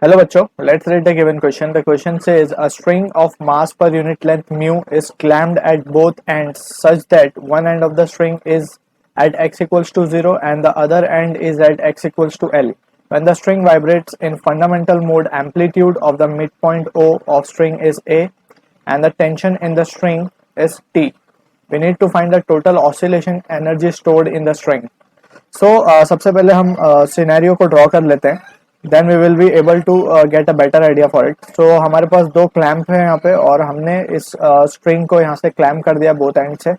Hello बच्चों, let's read the given question. The question says a string of mass per unit length mu is clamped at both ends such that one end of the string is at x equals to 0 and the other end is at x equals to L. When the string vibrates in fundamental mode, amplitude of the midpoint O of string is A and the tension in the string is T. We need to find the total oscillation energy stored in the string. सबसे पहले हम scenario को draw कर लेते हैं, then we will be able to get a better idea for it. So हमारे पास दो क्लैंप है यहाँ पे और हमने इस स्ट्रिंग को यहाँ से क्लैम्प कर दिया बोथ एंड से.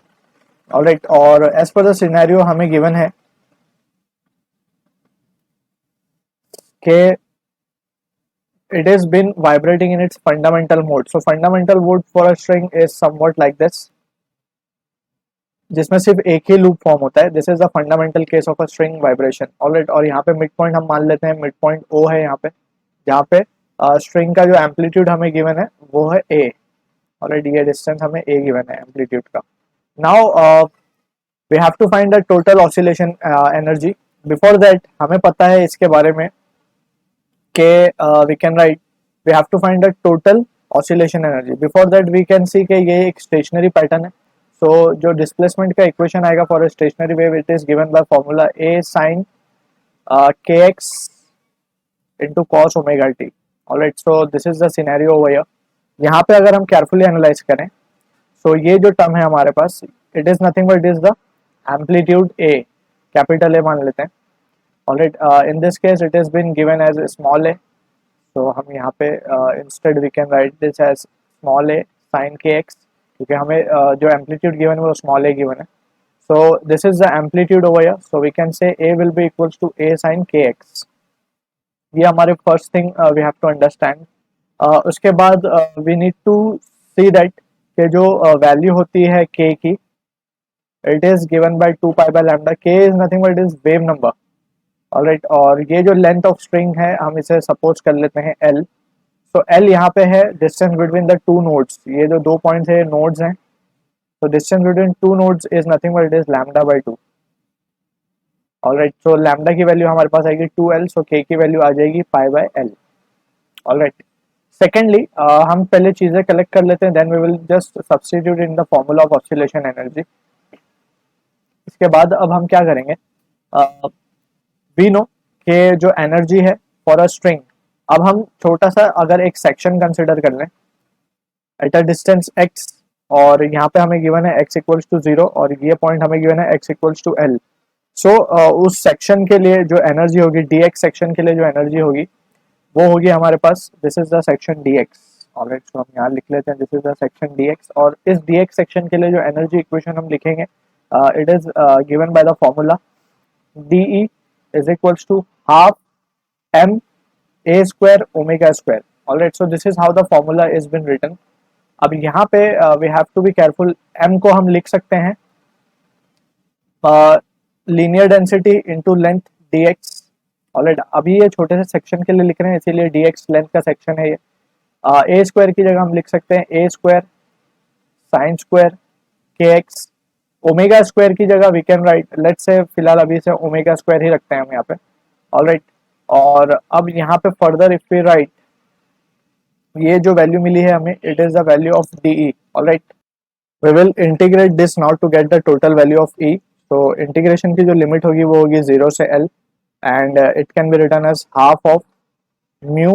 ऑलराइट, और एज पर द सिनेरियो हमें गिवन है कि it has been vibrating in its fundamental mode. So fundamental mode for a string is somewhat like this, जिसमें सिर्फ एक ही लूप फॉर्म होता है. This is the fundamental case of a string vibration. Alright, और यहाँ पे मिड पॉइंट हम मान लेते हैं मिड पॉइंट ओ है यहाँ पे, जहाँ पे स्ट्रिंग का जो एम्पलीट्यूड हमें गिवन है वो है ए. ऑलराइट, ये डिस्टेंस हमें ए गिवन है एम्पलीट्यूड का. Now we have to find the total oscillation energy. Before that हमें पता है इसके बारे में कि we can write we have to find the total oscillation energy. Before that we can see कि ये एक स्टेशनरी पैटर्न है. सो जो डिस्प्लेसमेंट का इक्वेशन आएगा for a stationary wave, it is given by formula A sine k x into cos omega t. Alright, so this is the scenario over here. यहाँ पे अगर हम केयरफुली एनालाइज करें, सो ये जो टर्म है हमारे पास, it is nothing but is the amplitude A, capital A मान लेते हैं. Alright, in this case it is been given as small a. So हम यहाँ पे instead we can write this as small a sine k x, क्योंकि हमें जो amplitude given है वो स्मॉल ए गिवन है. So this is the amplitude over here. So we can say a will be equals to a sine k x. ये हमारे first thing we have to understand. उसके बाद we need to see that कि जो value होती है k की, it is given by 2 pi by lambda. K is nothing but is wave number. Alright, और ये जो लेंथ ऑफ स्ट्रिंग है हम इसे सपोज कर लेते हैं एल. सो एल यहाँ पे है distance between the two nodes. ये जो दो पॉइंट्स है नोड्स हैं. So distance between two nodes is nothing but it is lambda by 2. Alright, so lambda की वैल्यू हमारे पास आएगी 2l, so k की वैल्यू आ जाएगी pi by l. Alright. Secondly, हम पहले चीजें कलेक्ट कर लेते हैं, then we will just substitute in the formula of oscillation energy. इसके बाद अब हम क्या करेंगे, we know कि जो एनर्जी है फॉर अ स्ट्रिंग, अब हम छोटा सा अगर एक सेक्शन कंसिडर कर लें एट अ डिस्टेंस x, और यहाँ पे हमें गिवन है x इक्वल्स टू 0 और ये पॉइंट हमें गिवन है x इक्वल्स टू l. सो उस सेक्शन के लिए जो एनर्जी होगी, dx सेक्शन के लिए जो एनर्जी होगी वो होगी हमारे पास, this is the section dx. Alright, so हम यहाँ लिख लेते हैं this is the section dx. और इस dx सेक्शन के लिए जो एनर्जी इक्वेशन हम लिखेंगे, it is given by the formula de is equals to half m a square omega square. Alright, so this is how the formula is been written. अब यहाँ पे we have to be careful. m को हम लिख सकते हैं linear density into length dx. Alright, अभी ये छोटे से सेक्शन के लिए लिख रहे हैं इसीलिए dx लेंथ का सेक्शन है ये. a स्क्वायर की जगह हम लिख सकते हैं a स्क्वायर साइन स्क्वायर के एक्स. ओमेगा स्क्वायर की जगह we can right, let's say फिलहाल अभी से ओमेगा स्क्वायर ही रखते हैं हम यहाँ पे. ऑलराइट, और अब यहाँ पे फर्दर इफ वी राइट, ये जो वैल्यू मिली है हमें, it is the value of de. Alright, we will integrate this now to get the total value of e. तो इंटीग्रेशन की जो लिमिट होगी वो होगी 0 से l and it can be written as half of mu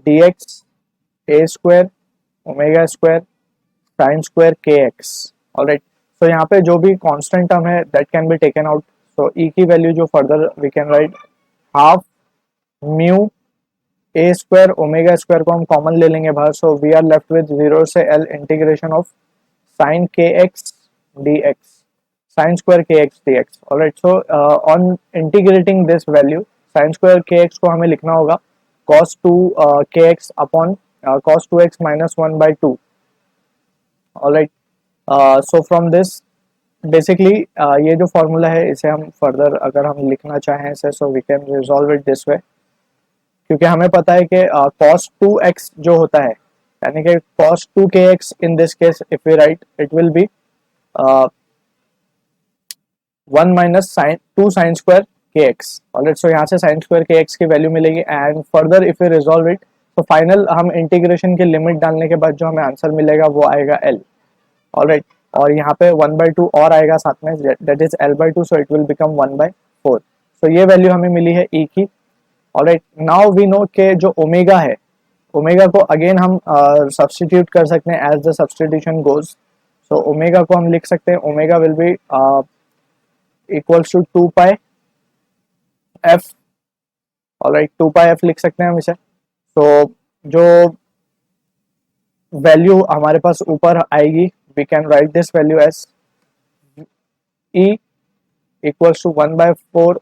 dx a square omega square sine square के x. Alright, so यहाँ पे जो भी कांस्टेंट टर्म है that can be taken out. So e की वैल्यू जो further we can write half mu A square omega square को हम कॉमन ले लेंगे बाहर. So we are left with 0 से l integration of sine k x d x, sine square के x d x. Alright, so on integrating this value sine square के x को हमें लिखना होगा cos 2 k x upon cos 2x minus 1 by 2. Alright, so from this basically ये जो formula है इसे हम फर्दर अगर हम लिखना चाहें इसे, so we can resolve it this way. क्योंकि हमें पता है कि cos 2x जो होता है, यानी कि cos 2 kx in this case if we write, it will be 1 minus sine 2 sine square kx. Alright, so यहाँ से साइन स्क्वायर kx की वैल्यू मिलेगी and further if you resolve it तो फाइनल हम इंटीग्रेशन की लिमिट डालने के बाद जो हमें आंसर मिलेगा वो आएगा l. ऑलराइट, और यहाँ पे 1/2 और आएगा साथ में, that is l/2, so it will become 1/4. सो ये वैल्यू हमें मिली है e की. ऑलराइट, नाउ वी नो के जो ओमेगा है, ओमेगा को अगेन हम सब्स्टिट्यूट कर सकते हैं as the substitution goes. So omega को हम लिख सकते हैं, omega will be equals to 2 pi f. Alright, 2 pi f लिख सकते हैं हम इसे. तो जो वैल्यू हमारे पास ऊपर आएगी, we can write this value as e equals to 1/4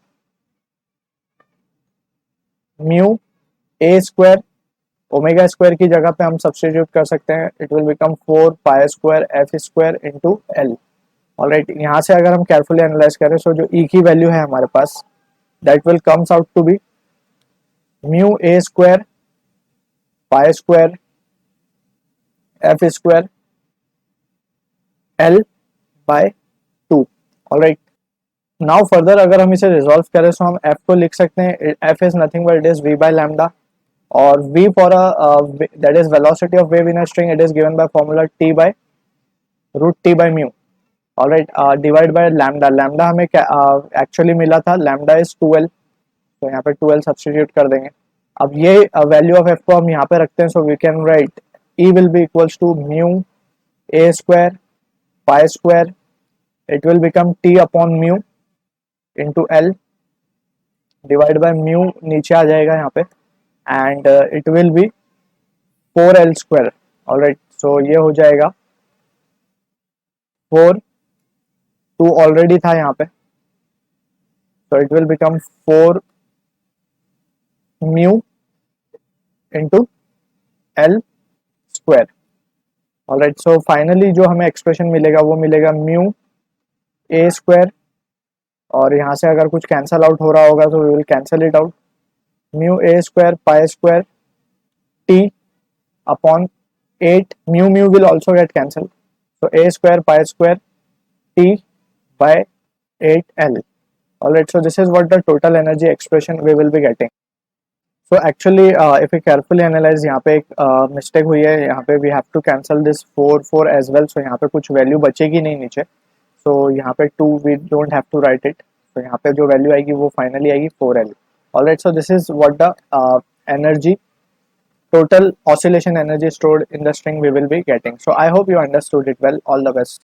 mu A square. Omega square की जगह पे हम सब्स्टिट्यूट कर सकते हैं, it will become 4 pi square f square into L. Alright, यहाँ से अगर हम केयरफुली एनालाइज करें सो जो ई की वैल्यू है हमारे पास, that will comes out to be mu A square pi square f square l by 2. Alright, now further अगर हम इसे रिजॉल्व करें तो हम f को लिख सकते हैं, f is nothing but it is v by lambda, और v for that is velocity of wave in a string, it is given by formula t by root t by mu. Alright, divide by lambda. Lambda हमें actually मिला था, lambda is 12, तो यहाँ पे 12 substitute कर देंगे. अब ये वैल्यू ऑफ f को हम यहाँ पे रखते हैं, so we can write e will be equals to mu a square pi square, it will become t upon mu into l divide by mu नीचे आ जाएगा यहाँ पे, and it will be 4l square. Alright, so ये हो जाएगा 4, 2 already था यहाँ पे, so it will become 4 mu into l square. Alright, so finally जो हमें एक्सप्रेशन मिलेगा वो मिलेगा म्यू a स्क्वायर, और यहाँ से अगर कुछ कैंसल आउट हो रहा होगा तो we will cancel it out. Mu a square pi square t upon 8, mu mu will also get cancel, so a square pi square t by 8l. Alright, so this is what the total energy expression we will be getting. So actually if we carefully analyze, यहाँ पे एक mistake हुई है, यहाँ पे we have to cancel this 4 as well, so यहाँ पे कुछ value बचेगी नहीं नीचे, so यहाँ पे 2 we don't have to write it, so यहाँ पे जो value आएगी वो finally आएगी 4l. Alright, so this is what the energy, total oscillation energy stored in the string we will be getting. So I hope you understood it well. All the best.